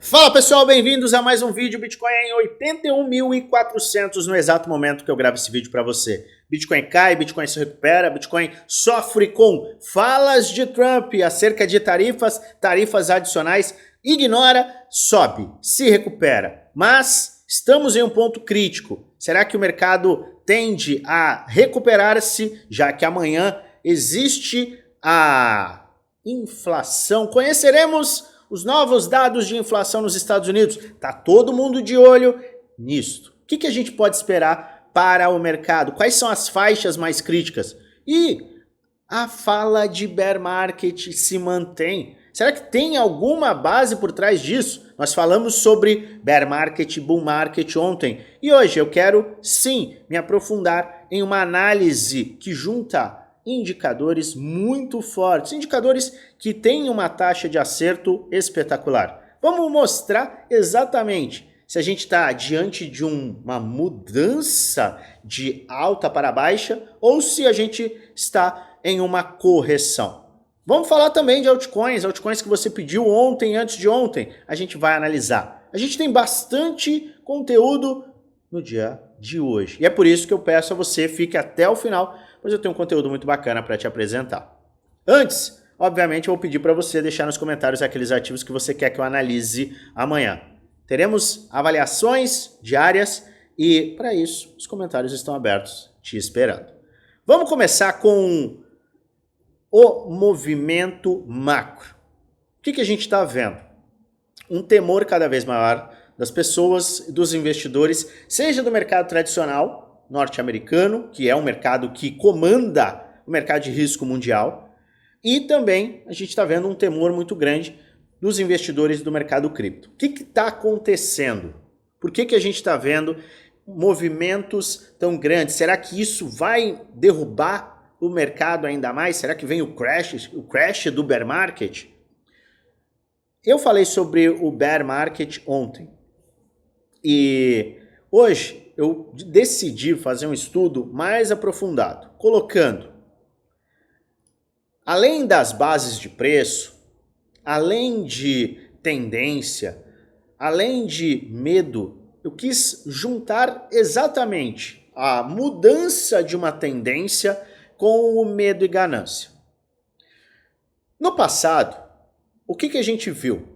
Fala pessoal, bem-vindos a mais um vídeo. Bitcoin é em 81.400 no exato momento que eu gravo esse vídeo para você. Bitcoin cai, Bitcoin se recupera, Bitcoin sofre com falas de Trump acerca de tarifas adicionais, ignora, sobe, se recupera. Mas estamos em um ponto crítico. Será que o mercado tende a recuperar-se, já que amanhã existe a inflação? Conheceremos os novos dados de inflação nos Estados Unidos. Tá todo mundo de olho nisto. O que a gente pode esperar para o mercado? Quais são as faixas mais críticas? E a fala de bear market se mantém? Será que tem alguma base por trás disso? Nós falamos sobre bear market e bull market ontem. E hoje eu quero, sim, me aprofundar em uma análise que junta indicadores muito fortes, indicadores que têm uma taxa de acerto espetacular. Vamos mostrar exatamente se a gente está diante de uma mudança de alta para baixa ou se a gente está em uma correção. Vamos falar também de altcoins que você pediu ontem, antes de ontem, a gente vai analisar. A gente tem bastante conteúdo no dia de hoje e é por isso que eu peço a você fique até o final, pois eu tenho um conteúdo muito bacana para te apresentar. Antes, obviamente, eu vou pedir para você deixar nos comentários aqueles ativos que você quer que eu analise amanhã. Teremos avaliações diárias e, para isso, os comentários estão abertos, te esperando. Vamos começar com o movimento macro. O que a gente está vendo? Um temor cada vez maior das pessoas, dos investidores, seja do mercado tradicional, norte-americano, que é um mercado que comanda o mercado de risco mundial, e também a gente está vendo um temor muito grande dos investidores do mercado cripto. O que está acontecendo? Por que a gente está vendo movimentos tão grandes? Será que isso vai derrubar o mercado ainda mais? Será que vem o crash do bear market? Eu falei sobre o bear market ontem e hoje eu decidi fazer um estudo mais aprofundado, colocando, além das bases de preço, além de tendência, além de medo, eu quis juntar exatamente a mudança de uma tendência com o medo e ganância. No passado, o que a gente viu?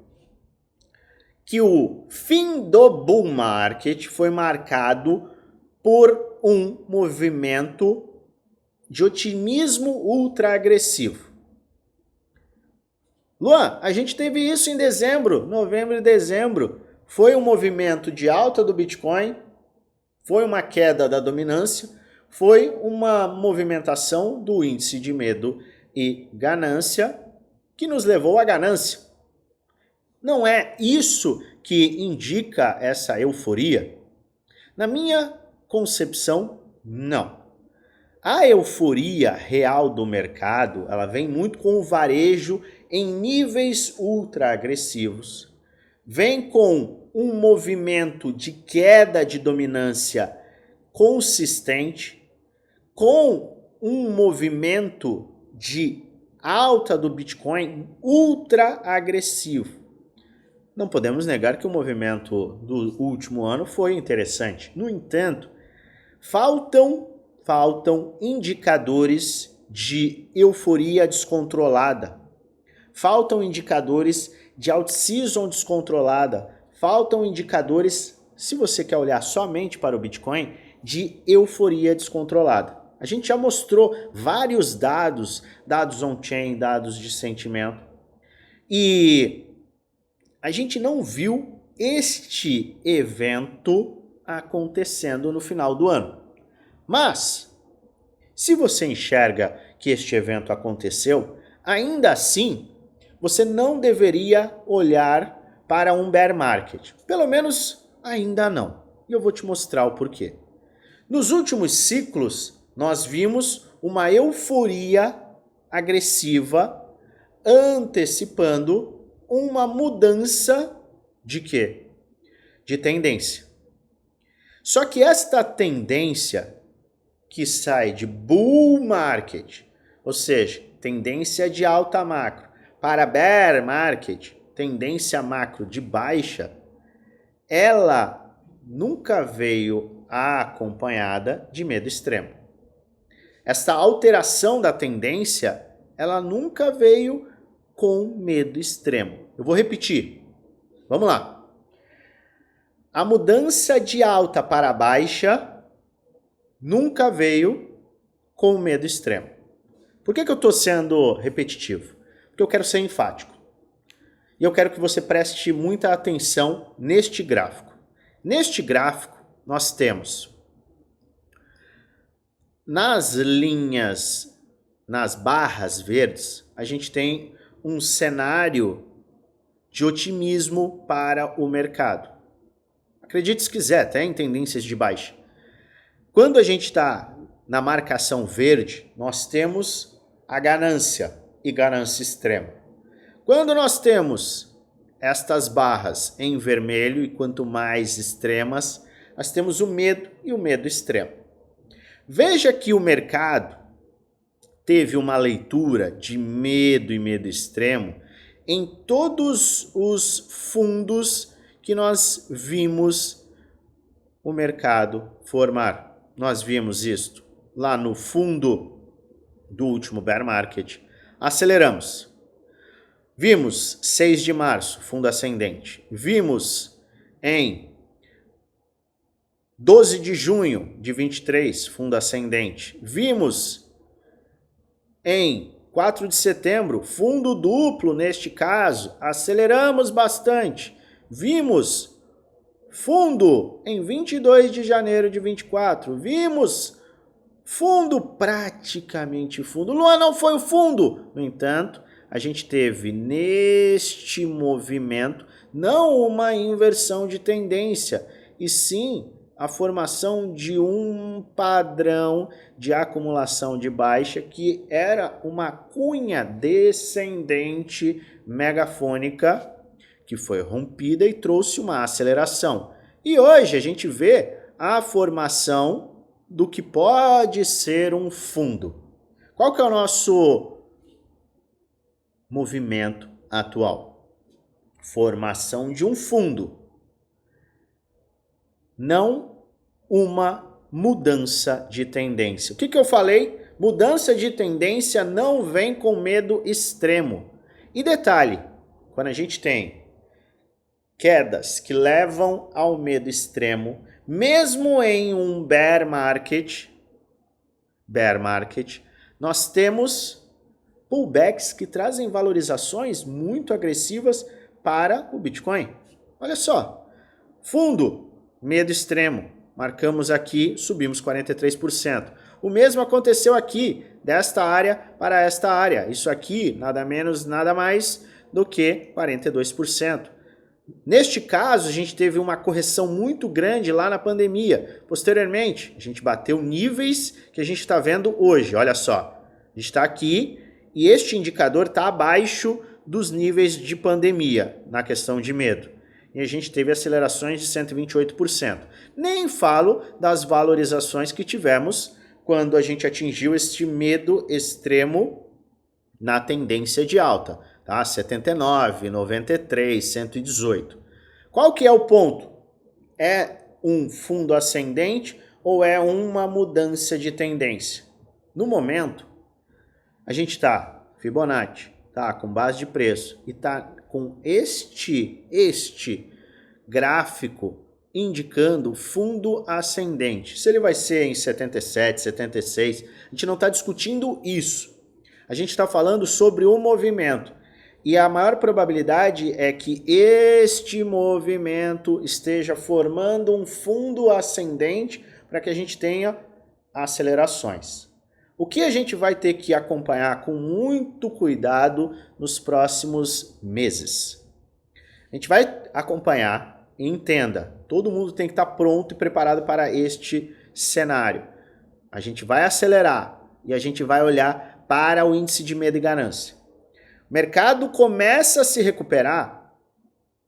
Que o fim do bull market foi marcado por um movimento de otimismo ultra agressivo. Luan, a gente teve isso em dezembro, novembro e dezembro. Foi um movimento de alta do Bitcoin, foi uma queda da dominância, foi uma movimentação do índice de medo e ganância que nos levou à ganância. Não é isso que indica essa euforia? Na minha concepção, não. A euforia real do mercado, ela vem muito com o varejo em níveis ultra agressivos, vem com um movimento de queda de dominância consistente, com um movimento de alta do Bitcoin ultra agressivo. Não podemos negar que o movimento do último ano foi interessante. No entanto, faltam indicadores de euforia descontrolada. Faltam indicadores de out-season descontrolada. Faltam indicadores, se você quer olhar somente para o Bitcoin, de euforia descontrolada. A gente já mostrou vários dados on-chain, dados de sentimento. E a gente não viu este evento acontecendo no final do ano. Mas, se você enxerga que este evento aconteceu, ainda assim, você não deveria olhar para um bear market. Pelo menos, ainda não. E eu vou te mostrar o porquê. Nos últimos ciclos, nós vimos uma euforia agressiva antecipando uma mudança de quê? De tendência. Só que esta tendência que sai de bull market, ou seja, tendência de alta macro, para bear market, tendência macro de baixa, ela nunca veio acompanhada de medo extremo. Esta alteração da tendência, ela nunca veio com medo extremo. Eu vou repetir. Vamos lá. A mudança de alta para baixa nunca veio com medo extremo. Por que eu estou sendo repetitivo? Porque eu quero ser enfático. E eu quero que você preste muita atenção neste gráfico. Neste gráfico, nós temos nas linhas, nas barras verdes, a gente tem um cenário de otimismo para o mercado. Acredite se quiser, até em tendências de baixa. Quando a gente está na marcação verde, nós temos a ganância e ganância extrema. Quando nós temos estas barras em vermelho e quanto mais extremas, nós temos o medo e o medo extremo. Veja que o mercado teve uma leitura de medo e medo extremo em todos os fundos que nós vimos o mercado formar. Nós vimos isto lá no fundo do último bear market. Aceleramos. Vimos 6 de março, fundo ascendente. Vimos em 12 de junho de 23, fundo ascendente. Vimos em 4 de setembro, fundo duplo neste caso. Aceleramos bastante. Vimos fundo em 22 de janeiro de 24. Vimos fundo praticamente fundo. Luan, não foi o fundo. No entanto, a gente teve neste movimento não uma inversão de tendência, e sim a formação de um padrão de acumulação de baixa que era uma cunha descendente megafônica que foi rompida e trouxe uma aceleração. E hoje a gente vê a formação do que pode ser um fundo. Qual que é o nosso movimento atual? Formação de um fundo. Não uma mudança de tendência. O que eu falei? Mudança de tendência não vem com medo extremo. E detalhe, quando a gente tem quedas que levam ao medo extremo, mesmo em um bear market, nós temos pullbacks que trazem valorizações muito agressivas para o Bitcoin. Olha só, fundo, medo extremo, marcamos aqui, subimos 43%. O mesmo aconteceu aqui, desta área para esta área. Isso aqui, nada menos, nada mais do que 42%. Neste caso, a gente teve uma correção muito grande lá na pandemia. Posteriormente, a gente bateu níveis que a gente está vendo hoje. Olha só, a gente está aqui e este indicador está abaixo dos níveis de pandemia na questão de medo. E a gente teve acelerações de 128%. Nem falo das valorizações que tivemos quando a gente atingiu este medo extremo na tendência de alta. Tá? 79, 93, 118. Qual que é o ponto? É um fundo ascendente ou é uma mudança de tendência? No momento, a gente está Fibonacci, tá com base de preço e está com este gráfico indicando fundo ascendente. Se ele vai ser em 77, 76, a gente não está discutindo isso. A gente está falando sobre o movimento. E a maior probabilidade é que este movimento esteja formando um fundo ascendente para que a gente tenha acelerações. O que a gente vai ter que acompanhar com muito cuidado nos próximos meses? A gente vai acompanhar e entenda, todo mundo tem que estar pronto e preparado para este cenário. A gente vai acelerar e a gente vai olhar para o índice de medo e ganância. O mercado começa a se recuperar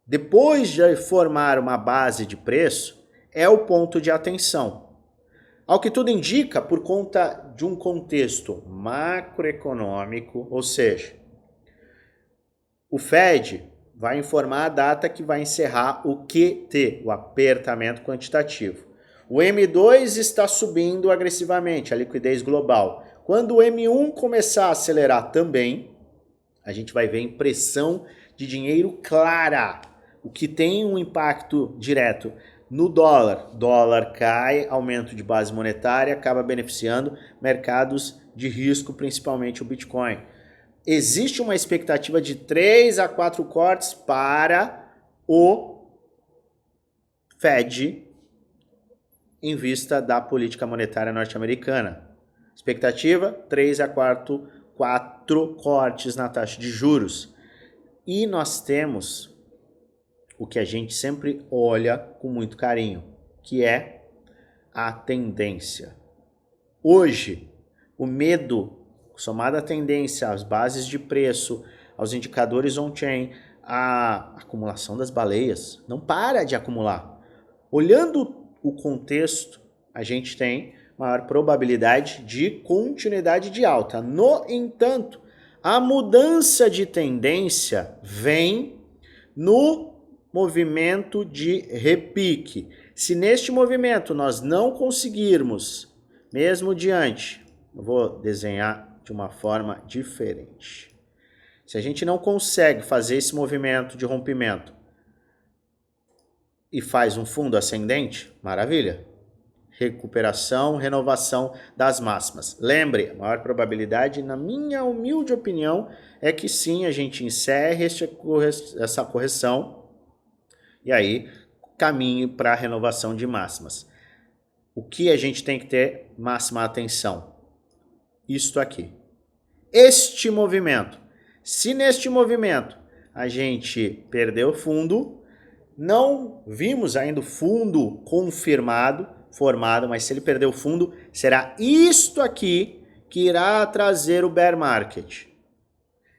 depois de formar uma base de preço, é o ponto de atenção. Ao que tudo indica, por conta de um contexto macroeconômico, ou seja, o Fed vai informar a data que vai encerrar o QT, o apertamento quantitativo. O M2 está subindo agressivamente, a liquidez global. Quando o M1 começar a acelerar também, a gente vai ver impressão de dinheiro clara, o que tem um impacto direto no dólar. Dólar cai, aumento de base monetária, acaba beneficiando mercados de risco, principalmente o Bitcoin. Existe uma expectativa de 3 a 4 cortes para o Fed em vista da política monetária norte-americana. Expectativa, 3 a 4 cortes na taxa de juros. E nós temos o que a gente sempre olha com muito carinho, que é a tendência. Hoje, o medo, somado à tendência, às bases de preço, aos indicadores on-chain, a acumulação das baleias, não para de acumular. Olhando o contexto, a gente tem maior probabilidade de continuidade de alta. No entanto, a mudança de tendência vem no movimento de repique. Se neste movimento nós não conseguirmos, mesmo diante, eu vou desenhar de uma forma diferente. Se a gente não consegue fazer esse movimento de rompimento e faz um fundo ascendente, maravilha. Recuperação, renovação das máximas. Lembre, a maior probabilidade, na minha humilde opinião, é que sim, a gente encerre essa correção e aí caminhe para a renovação de máximas. O que a gente tem que ter máxima atenção? Isto aqui. Este movimento. Se neste movimento a gente perdeu fundo, não vimos ainda o fundo formado, mas se ele perder o fundo, será isto aqui que irá trazer o bear market.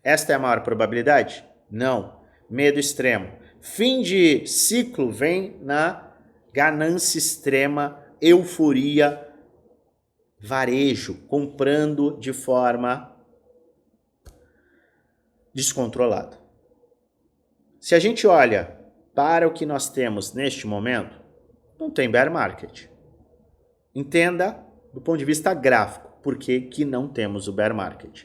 Esta é a maior probabilidade? Não. Medo extremo. Fim de ciclo vem na ganância extrema, euforia, varejo, comprando de forma descontrolada. Se a gente olha para o que nós temos neste momento, não tem bear market. Entenda do ponto de vista gráfico por que não temos o bear market.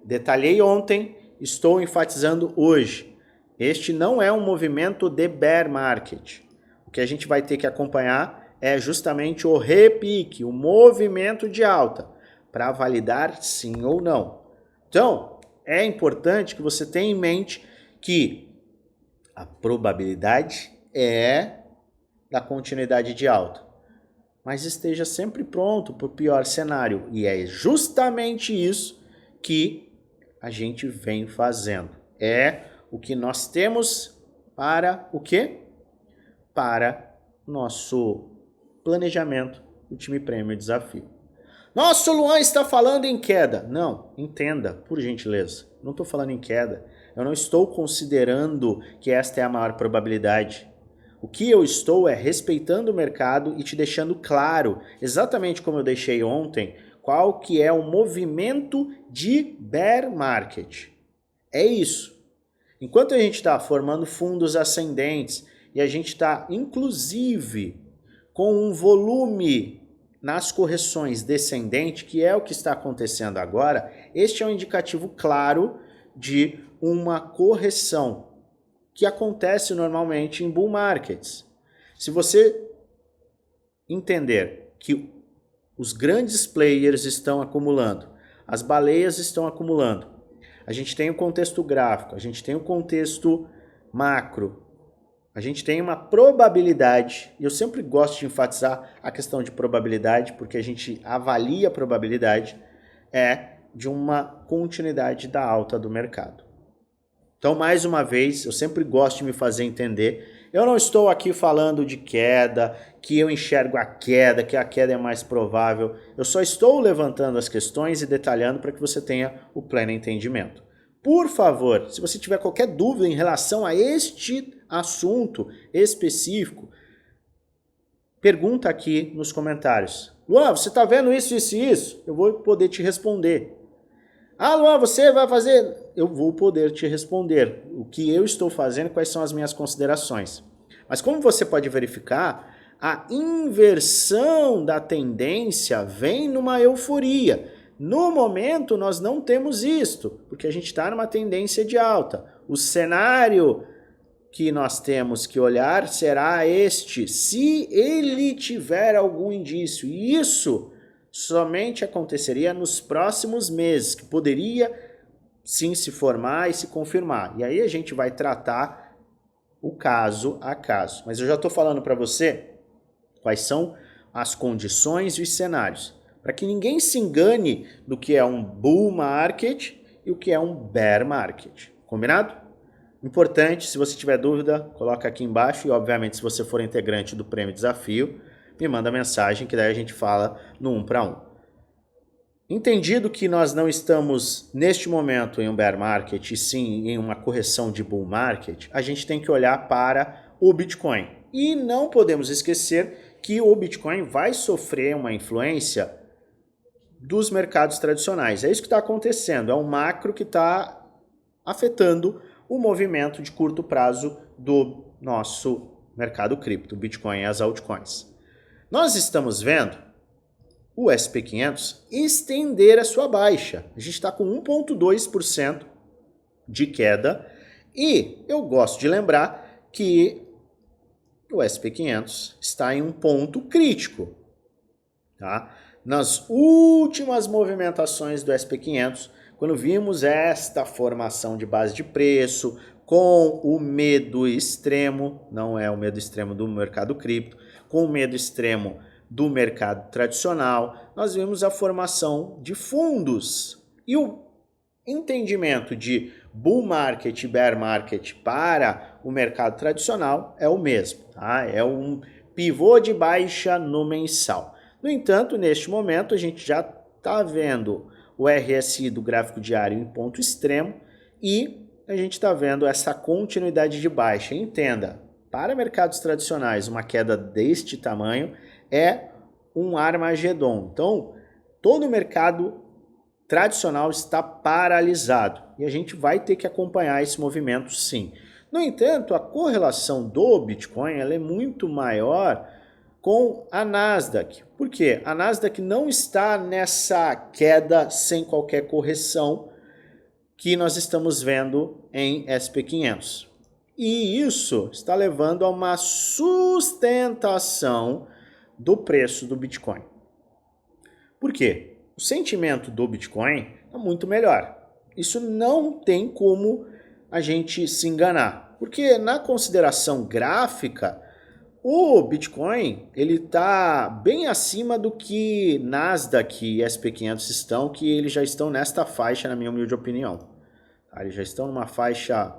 Detalhei ontem, estou enfatizando hoje. Este não é um movimento de bear market. O que a gente vai ter que acompanhar é justamente o repique, o movimento de alta, para validar sim ou não. Então, é importante que você tenha em mente que a probabilidade é da continuidade de alta, mas esteja sempre pronto para o pior cenário. E é justamente isso que a gente vem fazendo. É o que nós temos para o quê? Para nosso planejamento do time Prêmio Desafio. Nossa, o Luan está falando em queda. Não, entenda, por gentileza. Não estou falando em queda. Eu não estou considerando que esta é a maior probabilidade. O que eu estou é respeitando o mercado e te deixando claro, exatamente como eu deixei ontem, qual que é o movimento de bear market. É isso. Enquanto a gente está formando fundos ascendentes e a gente está, inclusive, com um volume nas correções descendente, que é o que está acontecendo agora, este é um indicativo claro de uma correção que acontece normalmente em bull markets. Se você entender que os grandes players estão acumulando, as baleias estão acumulando, a gente tem o contexto gráfico, a gente tem o contexto macro, a gente tem uma probabilidade, e eu sempre gosto de enfatizar a questão de probabilidade, porque a gente avalia a probabilidade de uma continuidade da alta do mercado. Então, mais uma vez, eu sempre gosto de me fazer entender. Eu não estou aqui falando de queda, que eu enxergo a queda, que a queda é mais provável. Eu só estou levantando as questões e detalhando para que você tenha o pleno entendimento. Por favor, se você tiver qualquer dúvida em relação a este assunto específico, pergunta aqui nos comentários. Luan, você está vendo isso, isso e isso? Eu vou poder te responder. Ah, Luan, você vai fazer... eu vou poder te responder o que eu estou fazendo, quais são as minhas considerações. Mas como você pode verificar, a inversão da tendência vem numa euforia. No momento nós não temos isto, porque a gente está numa tendência de alta. O cenário que nós temos que olhar será este, se ele tiver algum indício. E isso somente aconteceria nos próximos meses, que poderia sim se formar e se confirmar. E aí a gente vai tratar o caso a caso. Mas eu já estou falando para você quais são as condições e os cenários, para que ninguém se engane do que é um bull market e o que é um bear market. Combinado? Importante, se você tiver dúvida, coloca aqui embaixo e, obviamente, se você for integrante do Prêmio Desafio, me manda mensagem que daí a gente fala no 1 para 1. Entendido que nós não estamos, neste momento, em um bear market, e sim em uma correção de bull market, a gente tem que olhar para o Bitcoin. E não podemos esquecer que o Bitcoin vai sofrer uma influência dos mercados tradicionais. É isso que está acontecendo, é um macro que está afetando o movimento de curto prazo do nosso mercado cripto, Bitcoin e as altcoins. Nós estamos vendo o SP500 estender a sua baixa. A gente está com 1,2% de queda e eu gosto de lembrar que o SP500 está em um ponto crítico. Tá? Nas últimas movimentações do SP500, quando vimos esta formação de base de preço com o medo extremo, não é o medo extremo do mercado cripto, com o medo extremo do mercado tradicional, nós vimos a formação de fundos. E o entendimento de bull market e bear market para o mercado tradicional é o mesmo, tá? É um pivô de baixa no mensal. No entanto, neste momento, a gente já está vendo o RSI do gráfico diário em ponto extremo e a gente está vendo essa continuidade de baixa. Entenda, para mercados tradicionais, uma queda deste tamanho é um Armagedon. Então, todo o mercado tradicional está paralisado e a gente vai ter que acompanhar esse movimento sim. No entanto, a correlação do Bitcoin ela é muito maior com a Nasdaq. Por quê? A Nasdaq não está nessa queda sem qualquer correção que nós estamos vendo em SP500. E isso está levando a uma sustentação do preço do Bitcoin. Por quê? O sentimento do Bitcoin é muito melhor. Isso não tem como a gente se enganar. Porque na consideração gráfica, o Bitcoin ele está bem acima do que Nasdaq e SP500 estão, que eles já estão nesta faixa, na minha humilde opinião. Eles já estão numa faixa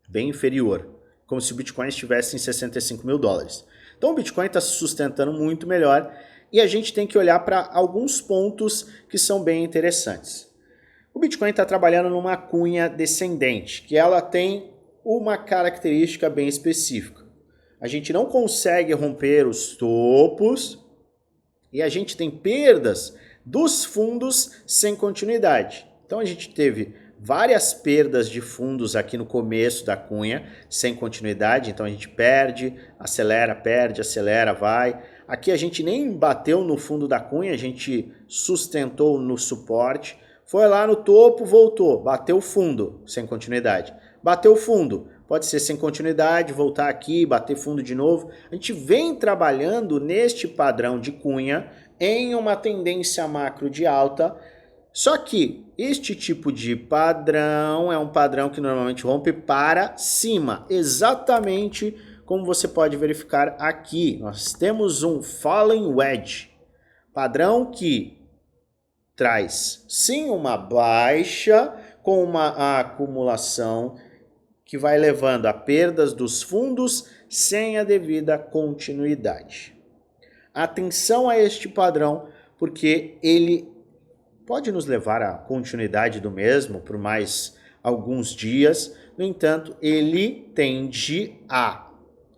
bem inferior, como se o Bitcoin estivesse em 65 mil dólares. Então o Bitcoin está se sustentando muito melhor e a gente tem que olhar para alguns pontos que são bem interessantes. O Bitcoin está trabalhando numa cunha descendente, que ela tem uma característica bem específica. A gente não consegue romper os topos e a gente tem perdas dos fundos sem continuidade. Então a gente teve várias perdas de fundos aqui no começo da cunha, sem continuidade, então a gente perde, acelera, vai. Aqui a gente nem bateu no fundo da cunha, a gente sustentou no suporte, foi lá no topo, voltou, bateu fundo, sem continuidade. Bateu fundo, pode ser sem continuidade, voltar aqui, bater fundo de novo. A gente vem trabalhando neste padrão de cunha em uma tendência macro de alta, só que este tipo de padrão é um padrão que normalmente rompe para cima, exatamente como você pode verificar aqui. Nós temos um Falling Wedge, padrão que traz sim uma baixa com uma acumulação que vai levando a perdas dos fundos sem a devida continuidade. Atenção a este padrão, porque ele pode nos levar à continuidade do mesmo por mais alguns dias. No entanto, ele tende a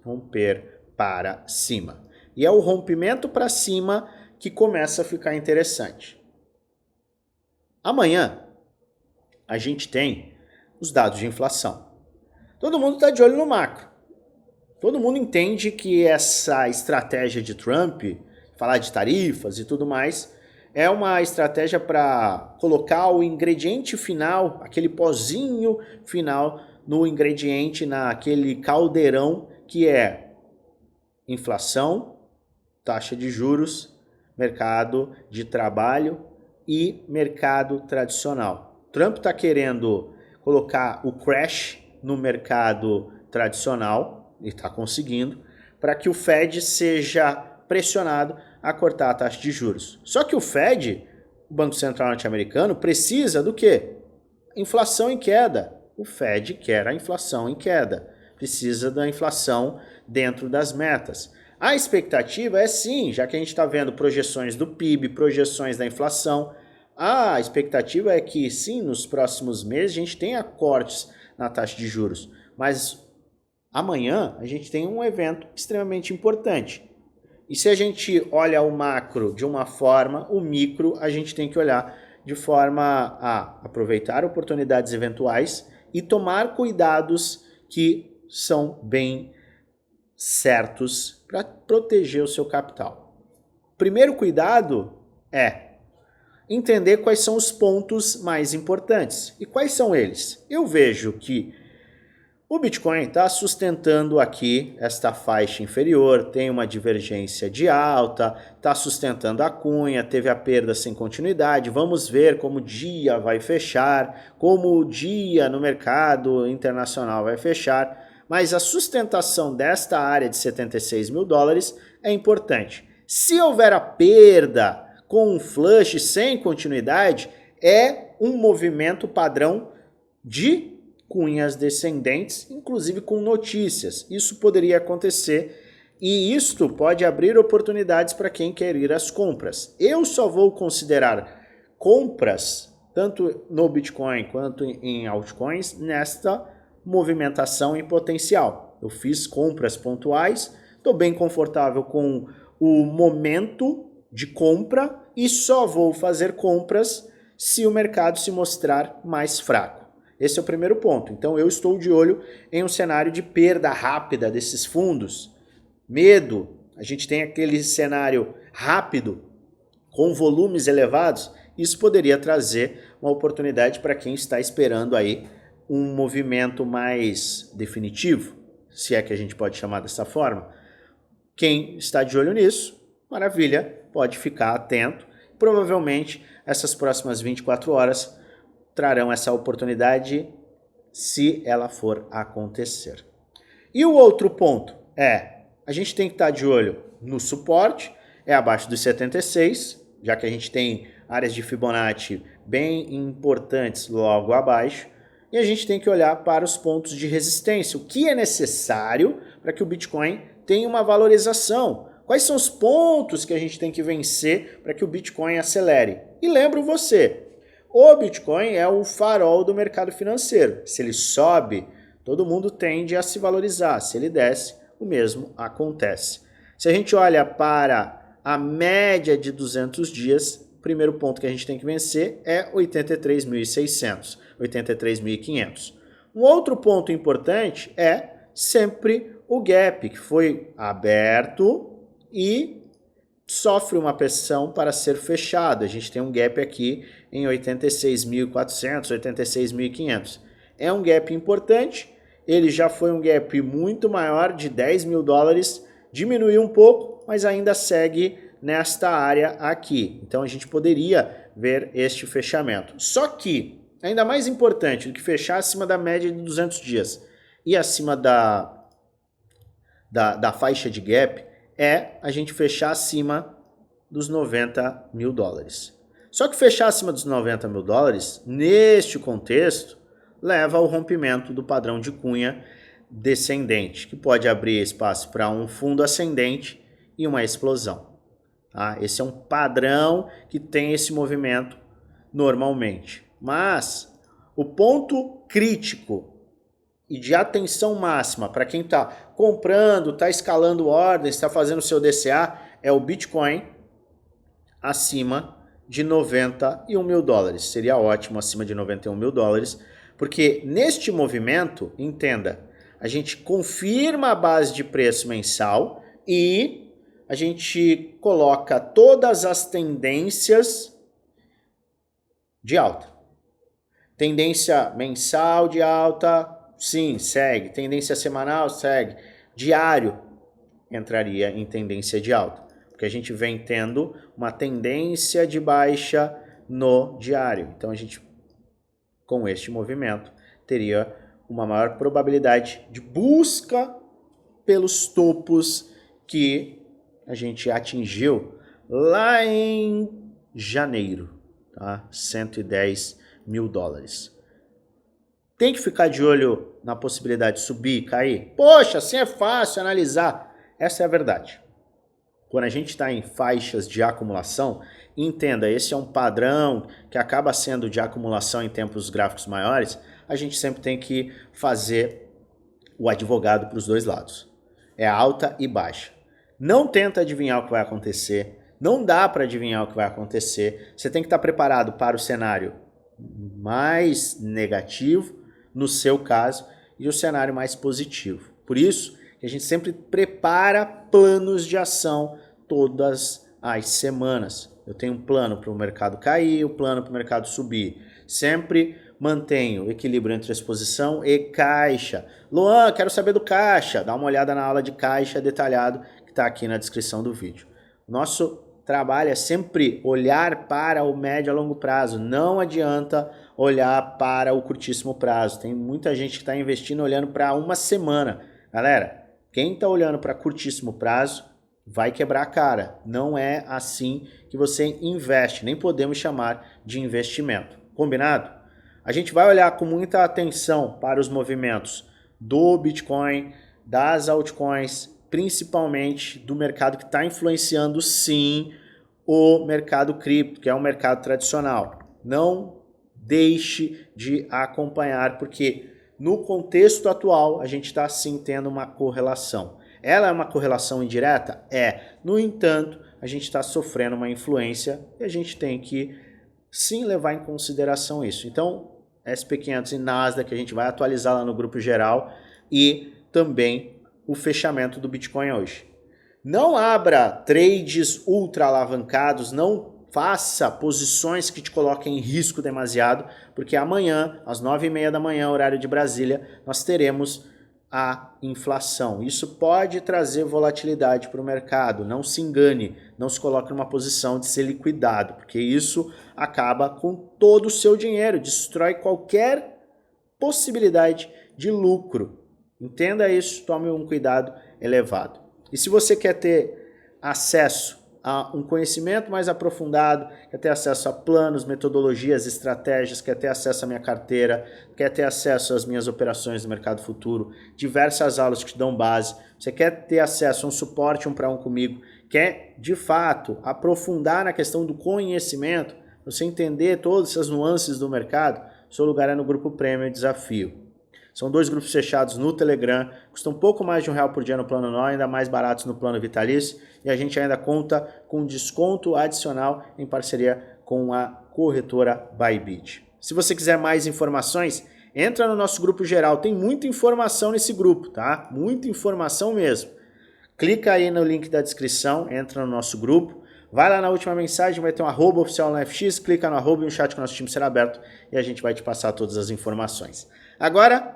romper para cima. E é o rompimento para cima que começa a ficar interessante. Amanhã, a gente tem os dados de inflação. Todo mundo está de olho no macro. Todo mundo entende que essa estratégia de Trump, falar de tarifas e tudo mais, é uma estratégia para colocar o ingrediente final, aquele pozinho final no ingrediente, naquele caldeirão que é inflação, taxa de juros, mercado de trabalho e mercado tradicional. Trump está querendo colocar o crash no mercado tradicional, e está conseguindo, para que o Fed seja pressionado a cortar a taxa de juros. Só que o Fed, o Banco Central norte-americano, precisa do quê? Inflação em queda. O Fed quer a inflação em queda. Precisa da inflação dentro das metas. A expectativa é sim, já que a gente está vendo projeções do PIB, projeções da inflação, a expectativa é que sim, nos próximos meses a gente tenha cortes na taxa de juros. Mas amanhã a gente tem um evento extremamente importante. E se a gente olha o macro de uma forma, o micro a gente tem que olhar de forma a aproveitar oportunidades eventuais e tomar cuidados que são bem certos para proteger o seu capital. Primeiro cuidado é entender quais são os pontos mais importantes. E quais são eles? Eu vejo que o Bitcoin está sustentando aqui esta faixa inferior, tem uma divergência de alta, está sustentando a cunha, teve a perda sem continuidade. Vamos ver como o dia vai fechar, como o dia no mercado internacional vai fechar. Mas a sustentação desta área de 76 mil dólares é importante. Se houver a perda com um flush sem continuidade, é um movimento padrão de cunhas descendentes, inclusive com notícias. Isso poderia acontecer e isto pode abrir oportunidades para quem quer ir às compras. Eu só vou considerar compras, tanto no Bitcoin quanto em altcoins, nesta movimentação em potencial. Eu fiz compras pontuais, estou bem confortável com o momento de compra e só vou fazer compras se o mercado se mostrar mais fraco. Esse é o primeiro ponto. Então eu estou de olho em um cenário de perda rápida desses fundos. Medo, a gente tem aquele cenário rápido, com volumes elevados, isso poderia trazer uma oportunidade para quem está esperando aí um movimento mais definitivo, se é que a gente pode chamar dessa forma. Quem está de olho nisso, maravilha, pode ficar atento. Provavelmente essas próximas 24 horas trarão essa oportunidade se ela for acontecer. E o outro ponto é, a gente tem que estar de olho no suporte, é abaixo dos 76, já que a gente tem áreas de Fibonacci bem importantes logo abaixo, e a gente tem que olhar para os pontos de resistência, o que é necessário para que o Bitcoin tenha uma valorização. Quais são os pontos que a gente tem que vencer para que o Bitcoin acelere? E lembro você, o Bitcoin é o farol do mercado financeiro. Se ele sobe, todo mundo tende a se valorizar. Se ele desce, o mesmo acontece. Se a gente olha para a média de 200 dias, o primeiro ponto que a gente tem que vencer é 83.600, 83.500. Um outro ponto importante é sempre o gap, que foi aberto e sofre uma pressão para ser fechado. A gente tem um gap aqui em 86.400, 86.500. É um gap importante, ele já foi um gap muito maior, de 10 mil dólares, diminuiu um pouco, mas ainda segue nesta área aqui. Então a gente poderia ver este fechamento. Só que, ainda mais importante do que fechar acima da média de 200 dias e acima da faixa de gap, é a gente fechar acima dos 90 mil dólares. Só que fechar acima dos 90 mil dólares, neste contexto, leva ao rompimento do padrão de cunha descendente, que pode abrir espaço para um fundo ascendente e uma explosão. Tá? Esse é um padrão que tem esse movimento normalmente. Mas o ponto crítico e de atenção máxima para quem está comprando, está escalando ordens, está fazendo seu DCA, é o Bitcoin acima de 91 mil dólares. Seria ótimo acima de 91 mil dólares, porque neste movimento, entenda, a gente confirma a base de preço mensal e a gente coloca todas as tendências de alta. Tendência mensal de alta, sim, segue. Tendência semanal, segue. Diário entraria em tendência de alta, porque a gente vem tendo uma tendência de baixa no diário. Então a gente, com este movimento, teria uma maior probabilidade de busca pelos topos que a gente atingiu lá em janeiro, tá? 110 mil dólares. Tem que ficar de olho na possibilidade de subir, cair? Poxa, assim é fácil analisar. Essa é a verdade. Quando a gente está em faixas de acumulação, entenda, esse é um padrão que acaba sendo de acumulação em tempos gráficos maiores, a gente sempre tem que fazer o advogado para os dois lados. É alta e baixa. Não tenta adivinhar o que vai acontecer, não dá para adivinhar o que vai acontecer, você tem que estar preparado para o cenário mais negativo, no seu caso, e o cenário mais positivo. Por isso, que a gente sempre prepara planos de ação todas as semanas. Eu tenho um plano para o mercado cair, um plano para o mercado subir. Sempre mantenho o equilíbrio entre exposição e caixa. Luan, quero saber do caixa. Dá uma olhada na aula de caixa detalhado que está aqui na descrição do vídeo. Nosso trabalho é sempre olhar para o médio a longo prazo. Não adianta olhar para o curtíssimo prazo. Tem muita gente que está investindo olhando para uma semana. Galera, quem está olhando para curtíssimo prazo vai quebrar a cara. Não é assim que você investe, nem podemos chamar de investimento. Combinado? A gente vai olhar com muita atenção para os movimentos do Bitcoin, das altcoins, principalmente do mercado que está influenciando sim o mercado cripto, que é um mercado tradicional. Não deixe de acompanhar, porque no contexto atual, a gente está sim tendo uma correlação. Ela é uma correlação indireta? É. No entanto, a gente está sofrendo uma influência e a gente tem que sim levar em consideração isso. Então, SP500 e Nasdaq, a gente vai atualizar lá no grupo geral e também o fechamento do Bitcoin hoje. Não abra trades ultra alavancados, não faça posições que te coloquem em risco demasiado, porque amanhã, às 9h30 da manhã, horário de Brasília, nós teremos a inflação. Isso pode trazer volatilidade para o mercado. Não se engane, não se coloque numa posição de ser liquidado, porque isso acaba com todo o seu dinheiro, destrói qualquer possibilidade de lucro. Entenda isso, tome um cuidado elevado. E se você quer ter acesso a um conhecimento mais aprofundado, quer ter acesso a planos, metodologias, estratégias, quer ter acesso à minha carteira, quer ter acesso às minhas operações no mercado futuro, diversas aulas que te dão base, você quer ter acesso a um suporte 1-para-1 comigo, quer de fato aprofundar na questão do conhecimento, você entender todas essas nuances do mercado, seu lugar é no grupo Premium Desafio. São 2 grupos fechados no Telegram, custam um pouco mais de R$1 por dia no plano anual, ainda mais baratos no plano vitalício, e a gente ainda conta com desconto adicional em parceria com a corretora Bybit. Se você quiser mais informações, entra no nosso grupo geral, tem muita informação nesse grupo, tá? Muita informação mesmo. Clica aí no link da descrição, entra no nosso grupo, vai lá na última mensagem, vai ter um @oficial no FX, clica no @ e um chat com o nosso time será aberto e a gente vai te passar todas as informações. Agora,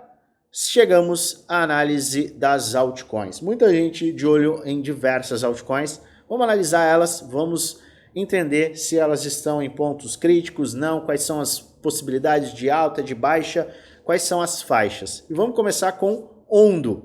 chegamos à análise das altcoins. Muita gente de olho em diversas altcoins. Vamos analisar elas, vamos entender se elas estão em pontos críticos, não, quais são as possibilidades de alta, de baixa, quais são as faixas. E vamos começar com Ondo,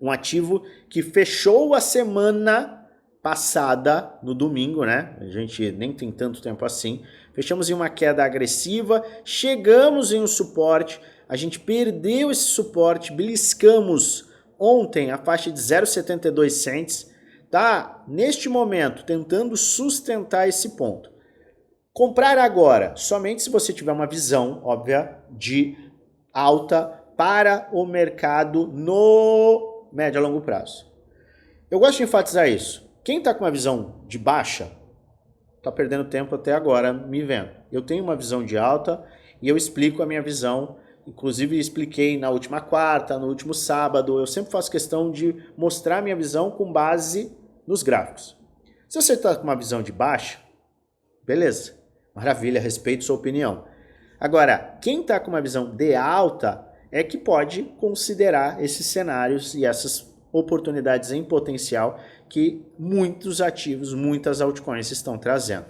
um ativo que fechou a semana passada, no domingo, né? A gente nem tem tanto tempo assim. Fechamos em uma queda agressiva, chegamos em um suporte, a gente perdeu esse suporte, beliscamos ontem a faixa de 0,72 cents, tá? Neste momento, tentando sustentar esse ponto. Comprar agora, somente se você tiver uma visão, óbvia, de alta para o mercado no médio a longo prazo. Eu gosto de enfatizar isso. Quem está com uma visão de baixa, está perdendo tempo até agora me vendo. Eu tenho uma visão de alta e eu explico a minha visão, inclusive expliquei na última quarta, no último sábado, eu sempre faço questão de mostrar a minha visão com base nos gráficos. Se você está com uma visão de baixa, beleza, maravilha, respeito sua opinião. Agora, quem está com uma visão de alta é que pode considerar esses cenários e essas oportunidades em potencial que muitos ativos, muitas altcoins estão trazendo.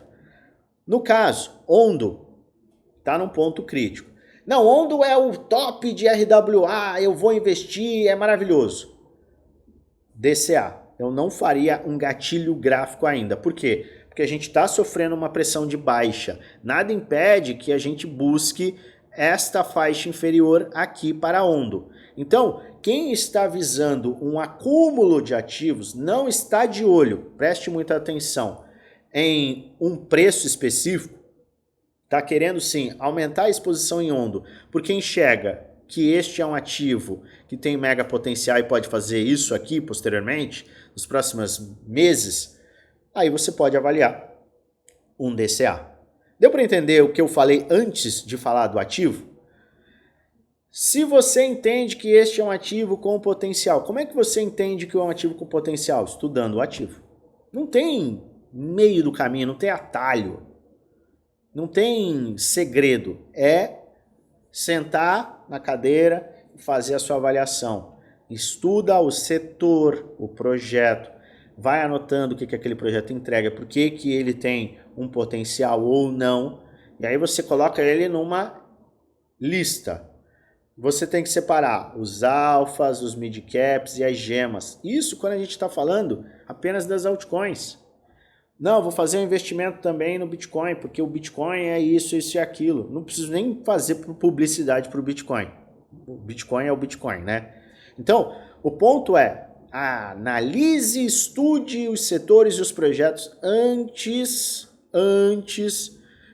No caso, Ondo está num ponto crítico. Não, Ondo é o top de RWA, eu vou investir, é maravilhoso. DCA, eu não faria um gatilho gráfico ainda. Por quê? Porque a gente está sofrendo uma pressão de baixa. Nada impede que a gente busque esta faixa inferior aqui para Ondo. Então, quem está visando um acúmulo de ativos não está de olho, preste muita atenção, em um preço específico, está querendo sim aumentar a exposição em Ondo, porque enxerga que este é um ativo que tem mega potencial e pode fazer isso aqui posteriormente, nos próximos meses, aí você pode avaliar um DCA. Deu para entender o que eu falei antes de falar do ativo? Se você entende que este é um ativo com potencial, como é que você entende que é um ativo com potencial? Estudando o ativo. Não tem meio do caminho, não tem atalho, não tem segredo. É sentar na cadeira e fazer a sua avaliação. Estuda o setor, o projeto, vai anotando o que aquele projeto entrega, por que ele tem um potencial ou não, e aí você coloca ele numa lista. Você tem que separar os alfas, os mid-caps e as gemas. Isso quando a gente está falando apenas das altcoins. Não, vou fazer um investimento também no Bitcoin, porque o Bitcoin é isso, isso e aquilo. Não preciso nem fazer publicidade para o Bitcoin. O Bitcoin é o Bitcoin, né? Então, o ponto é, analise, estude os setores e os projetos antes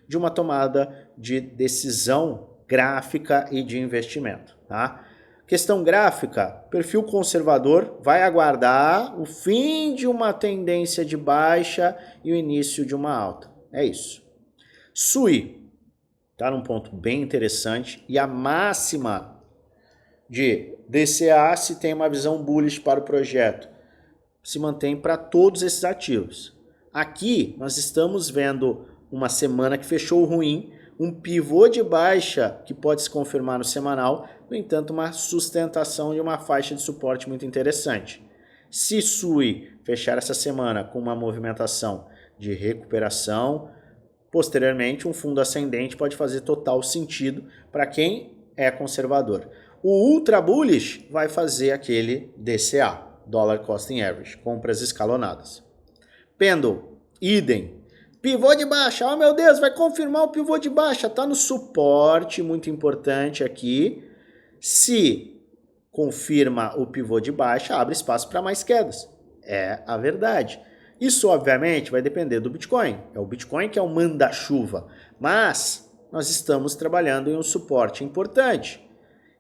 de uma tomada de decisão gráfica e de investimento, tá? Questão gráfica, perfil conservador vai aguardar o fim de uma tendência de baixa e o início de uma alta. É isso. SUI está num ponto bem interessante e a máxima de DCA, se tem uma visão bullish para o projeto, se mantém para todos esses ativos. Aqui nós estamos vendo uma semana que fechou ruim, um pivô de baixa que pode se confirmar no semanal, no entanto uma sustentação de uma faixa de suporte muito interessante. Se SUI fechar essa semana com uma movimentação de recuperação, posteriormente um fundo ascendente pode fazer total sentido para quem é conservador. O ultra bullish vai fazer aquele DCA, Dollar Cost Average, compras escalonadas. Pendle, idem. Pivô de baixa, oh meu Deus, vai confirmar o pivô de baixa, tá no suporte, muito importante aqui. Se confirma o pivô de baixa, abre espaço para mais quedas. É a verdade. Isso, obviamente, vai depender do Bitcoin. É o Bitcoin que é o manda-chuva. Mas nós estamos trabalhando em um suporte importante.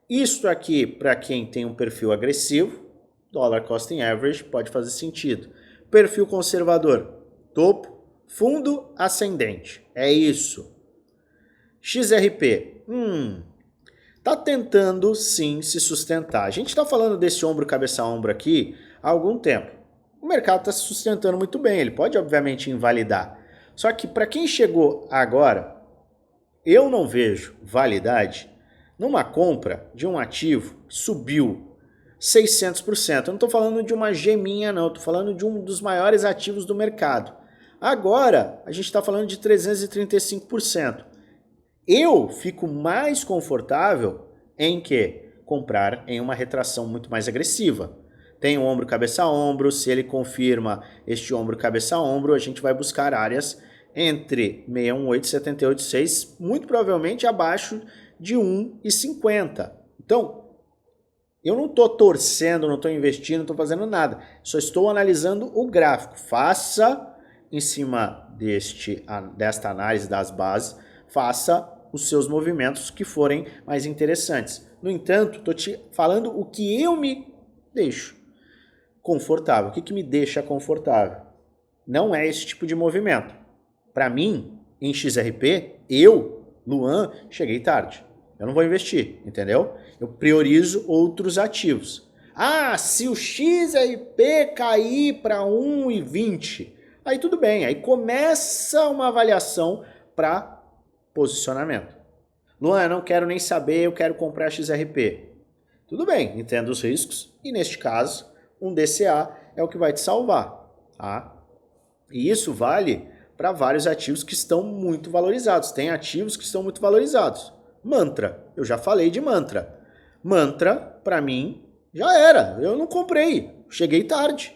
Isto aqui, para quem tem um perfil agressivo, Dollar Cost Average, pode fazer sentido. Perfil conservador, topo. Fundo ascendente, é isso. XRP, tá tentando sim se sustentar. A gente está falando desse ombro cabeça a ombro aqui há algum tempo. O mercado está se sustentando muito bem, ele pode obviamente invalidar. Só que para quem chegou agora, eu não vejo validade numa compra de um ativo que subiu 600%. Eu não estou falando de uma geminha não, estou falando de um dos maiores ativos do mercado. Agora, a gente está falando de 335%. Eu fico mais confortável em que comprar em uma retração muito mais agressiva. Tem um ombro cabeça a ombro, se ele confirma este ombro cabeça a ombro, a gente vai buscar áreas entre 618 e 78,6, muito provavelmente abaixo de 1,50. Então, eu não estou torcendo, não estou investindo, não estou fazendo nada. Só estou analisando o gráfico. Faça em cima desta análise das bases, faça os seus movimentos que forem mais interessantes. No entanto, estou te falando o que eu me deixo confortável. O que me deixa confortável? Não é esse tipo de movimento. para mim, em XRP, eu, Luan, cheguei tarde. Eu não vou investir, entendeu? Eu priorizo outros ativos. Ah, se o XRP cair para 1,20, aí tudo bem, aí começa uma avaliação para posicionamento. Luan, eu não quero nem saber, eu quero comprar XRP. Tudo bem, entenda os riscos e neste caso, um DCA é o que vai te salvar, tá? E isso vale para vários ativos que estão muito valorizados. Tem ativos que estão muito valorizados. Mantra, eu já falei de Mantra. Mantra, para mim, já era. Eu não comprei, cheguei tarde.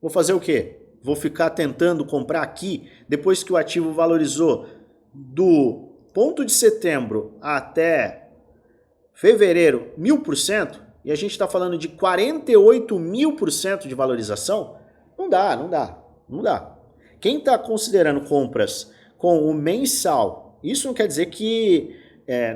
Vou fazer o quê? Vou ficar tentando comprar aqui, depois que o ativo valorizou do ponto de setembro até fevereiro 1000%, e a gente está falando de 48.000% de valorização? Não dá, não dá, não dá. Quem está considerando compras com o mensal, isso não quer dizer que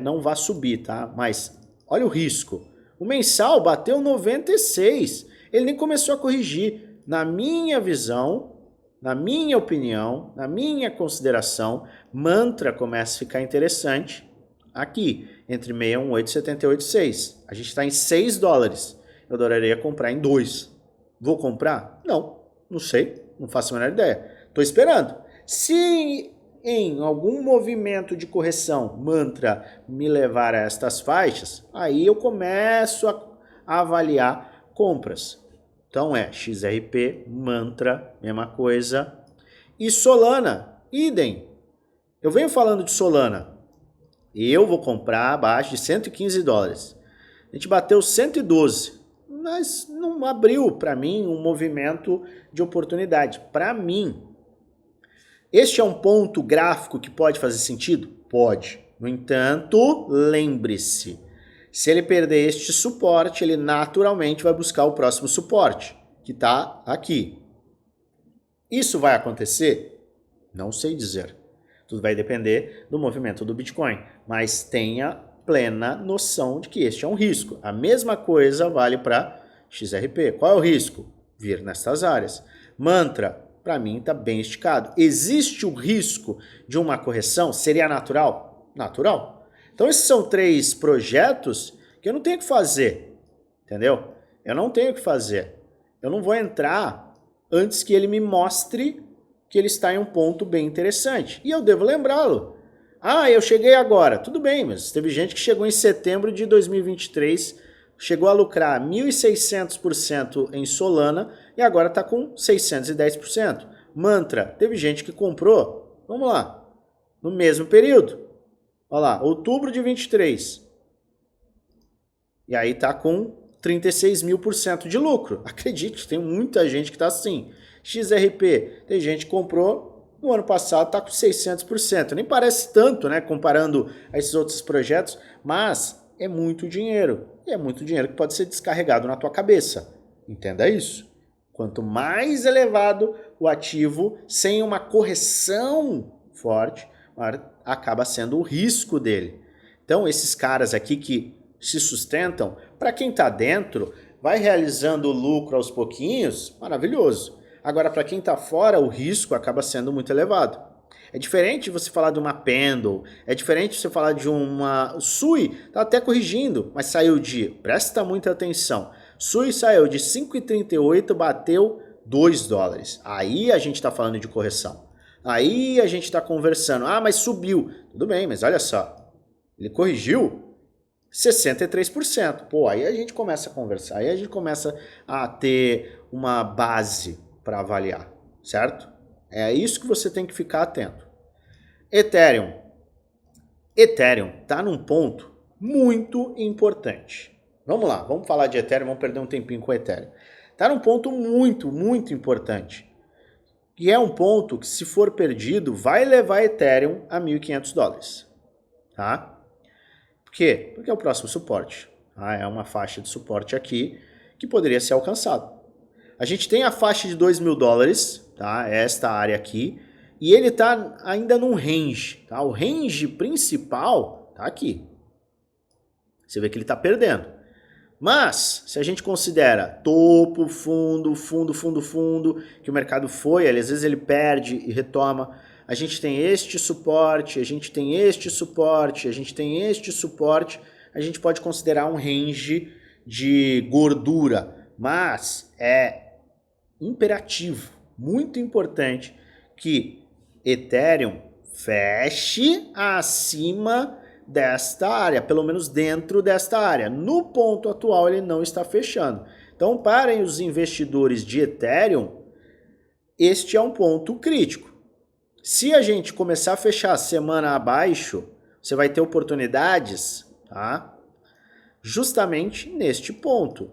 não vá subir, tá? Mas olha o risco. O mensal bateu 96, ele nem começou a corrigir. Na minha visão, na minha opinião, na minha consideração, Mantra começa a ficar interessante aqui, entre 618 e 78,6. A gente está em 6 dólares. Eu adoraria comprar em 2. Vou comprar? Não, não sei, não faço a menor ideia. Estou esperando. Se em algum movimento de correção Mantra me levar a estas faixas, aí eu começo a avaliar compras. Então XRP, Mantra, mesma coisa. E Solana, idem. Eu venho falando de Solana. Eu vou comprar abaixo de 115 dólares. A gente bateu 112, mas não abriu para mim um movimento de oportunidade. Para mim, este é um ponto gráfico que pode fazer sentido? Pode. No entanto, lembre-se, se ele perder este suporte, ele naturalmente vai buscar o próximo suporte, que está aqui. Isso vai acontecer? Não sei dizer. Tudo vai depender do movimento do Bitcoin, mas tenha plena noção de que este é um risco. A mesma coisa vale para XRP. Qual é o risco? Vir nestas áreas. Mantra, para mim, está bem esticado. Existe o risco de uma correção? Seria natural? Natural. Então, esses são 3 projetos que eu não tenho que fazer, entendeu? Eu não tenho que fazer. Eu não vou entrar antes que ele me mostre que ele está em um ponto bem interessante. E eu devo lembrá-lo. Ah, eu cheguei agora. Tudo bem, mas teve gente que chegou em setembro de 2023, chegou a lucrar 1.600% em Solana e agora está com 610%. Mantra, teve gente que comprou, vamos lá, no mesmo período. Olha lá, outubro de 23. E aí está com 36.000% de lucro. Acredite, tem muita gente que está assim. XRP, tem gente que comprou no ano passado, está com 600%. Nem parece tanto, né, comparando a esses outros projetos, mas é muito dinheiro. E é muito dinheiro que pode ser descarregado na tua cabeça. Entenda isso. Quanto mais elevado o ativo, sem uma correção forte, maior acaba sendo o risco dele. Então, esses caras aqui que se sustentam, para quem está dentro, vai realizando lucro aos pouquinhos, maravilhoso. Agora, para quem está fora, o risco acaba sendo muito elevado. É diferente você falar de uma Pendle, é diferente você falar de uma Sui, tá até corrigindo, mas saiu de, presta muita atenção, Sui saiu de 5,38, bateu 2 dólares. Aí a gente está falando de correção. Aí a gente está conversando, ah, mas subiu. Tudo bem, mas olha só, ele corrigiu 63%. Pô, aí a gente começa a conversar, aí a gente começa a ter uma base para avaliar, certo? É isso que você tem que ficar atento. Ethereum. Ethereum está num ponto muito importante. Vamos lá, vamos falar de Ethereum, vamos perder um tempinho com o Ethereum. Está num ponto muito, muito importante. E é um ponto que, se for perdido, vai levar Ethereum a 1.500 dólares. Tá? Por quê? Porque é o próximo suporte. Tá? É uma faixa de suporte aqui que poderia ser alcançado. A gente tem a faixa de 2.000 dólares, tá? Esta área aqui, e ele está ainda num range. Tá? O range principal está aqui. Você vê que ele está perdendo. Mas, se a gente considera topo, fundo, que o mercado foi, às vezes ele perde e retoma. a gente tem este suporte, a gente tem este suporte, a gente tem este suporte, a gente pode considerar um range de gordura, mas é imperativo, muito importante que Ethereum feche acima desta área, pelo menos dentro desta área. No ponto atual ele não está fechando. Então, para os investidores de Ethereum, este é um ponto crítico. Se a gente começar a fechar a semana abaixo, você vai ter oportunidades, tá? Justamente neste ponto,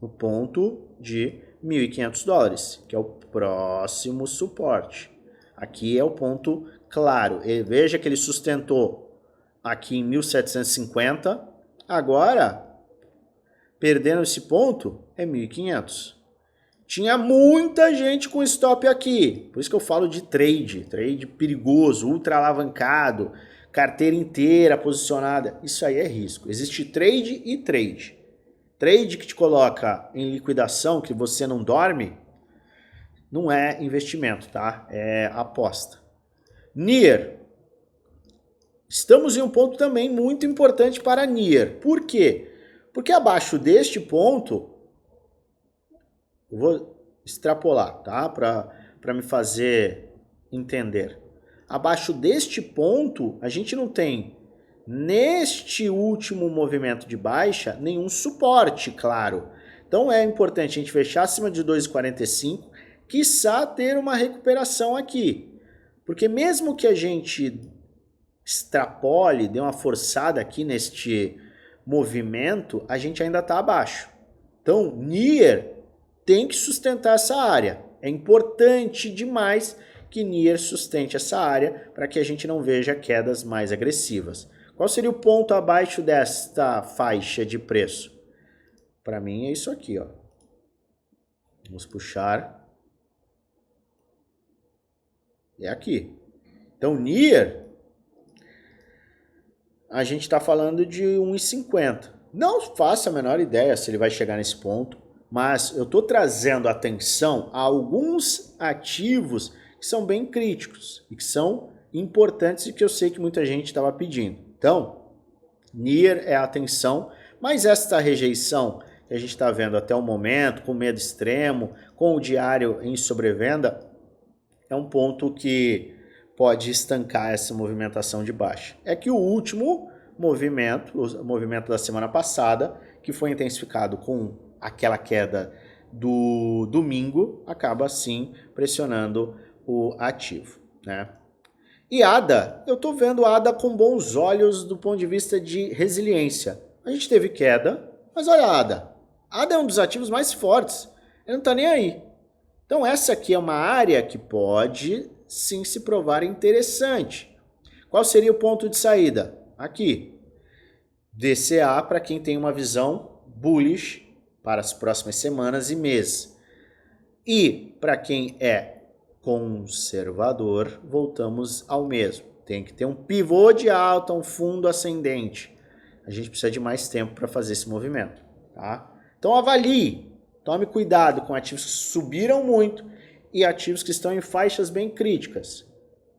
no ponto de $1.500, que é o próximo suporte. Aqui é o ponto claro. E veja que ele sustentou aqui em 1.750, agora, perdendo esse ponto, é 1.500. Tinha muita gente com stop aqui, por isso que eu falo de trade perigoso, ultra alavancado, carteira inteira posicionada, isso aí é risco. Existe trade e trade. Trade que te coloca em liquidação, que você não dorme, não é investimento, tá? É aposta. NIR. Estamos em um ponto também muito importante para NIR. Por quê? Porque abaixo deste ponto, eu vou extrapolar, tá? Para me fazer entender. Abaixo deste ponto, a gente não tem, neste último movimento de baixa, nenhum suporte, claro. Então é importante a gente fechar acima de 2,45, quiçá ter uma recuperação aqui. Porque mesmo que a gente extrapole, dê uma forçada aqui neste movimento, a gente ainda está abaixo. Então, NIR tem que sustentar essa área. É importante demais que NIR sustente essa área para que a gente não veja quedas mais agressivas. Qual seria o ponto abaixo desta faixa de preço? Para mim é isso aqui, ó. Vamos puxar. É aqui. Então, NIR, a gente está falando de 1,50. Não faço a menor ideia se ele vai chegar nesse ponto, mas eu estou trazendo atenção a alguns ativos que são bem críticos e que são importantes e que eu sei que muita gente estava pedindo. Então, NIR é atenção, mas esta rejeição que a gente está vendo até o momento, com medo extremo, com o diário em sobrevenda, é um ponto que pode estancar essa movimentação de baixa. É que o último movimento, o movimento da semana passada, que foi intensificado com aquela queda do domingo, acaba sim pressionando o ativo, né? E ADA, eu estou vendo ADA com bons olhos do ponto de vista de resiliência. A gente teve queda, mas olha a ADA. ADA é um dos ativos mais fortes, ele não está nem aí. Então essa aqui é uma área que pode sim se provar interessante. Qual seria o ponto de saída? Aqui. DCA para quem tem uma visão bullish para as próximas semanas e meses. E para quem é conservador, voltamos ao mesmo. Tem que ter um pivô de alta, um fundo ascendente. A gente precisa de mais tempo para fazer esse movimento, tá? Então avalie, tome cuidado com ativos que subiram muito e ativos que estão em faixas bem críticas.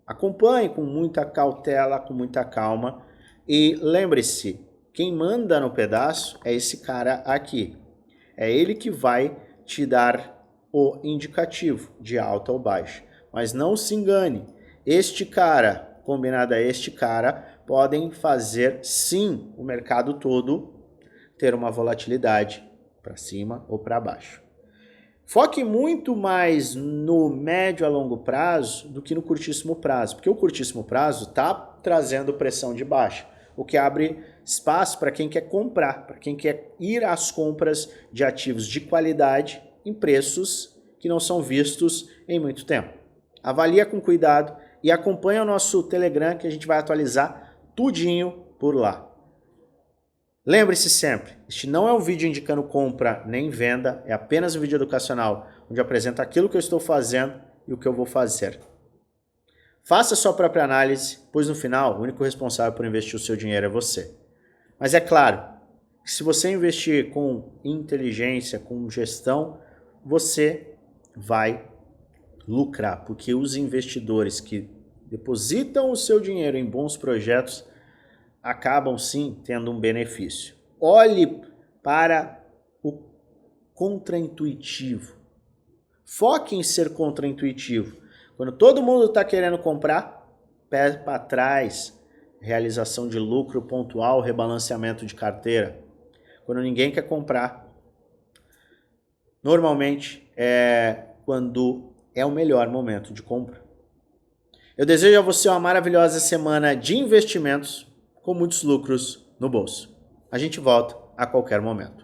Acompanhe com muita cautela, com muita calma e lembre-se, quem manda no pedaço é esse cara aqui. É ele que vai te dar o indicativo de alta ou baixa. Mas não se engane, este cara, combinado a este cara, podem fazer sim o mercado todo ter uma volatilidade para cima ou para baixo. Foque muito mais no médio a longo prazo do que no curtíssimo prazo, porque o curtíssimo prazo está trazendo pressão de baixa, o que abre espaço para quem quer comprar, para quem quer ir às compras de ativos de qualidade em preços que não são vistos em muito tempo. Avalia com cuidado e acompanha o nosso Telegram que a gente vai atualizar tudinho por lá. Lembre-se sempre, este não é um vídeo indicando compra nem venda, é apenas um vídeo educacional, onde eu apresento aquilo que eu estou fazendo e o que eu vou fazer. Faça sua própria análise, pois no final, o único responsável por investir o seu dinheiro é você. Mas é claro, que se você investir com inteligência, com gestão, você vai lucrar, porque os investidores que depositam o seu dinheiro em bons projetos, acabam sim tendo um benefício. Olhe para o contraintuitivo. Foque em ser contraintuitivo. Quando todo mundo está querendo comprar, pé para trás, realização de lucro pontual, rebalanceamento de carteira. Quando ninguém quer comprar, normalmente é quando é o melhor momento de compra. Eu desejo a você uma maravilhosa semana de investimentos com muitos lucros no bolso. A gente volta a qualquer momento.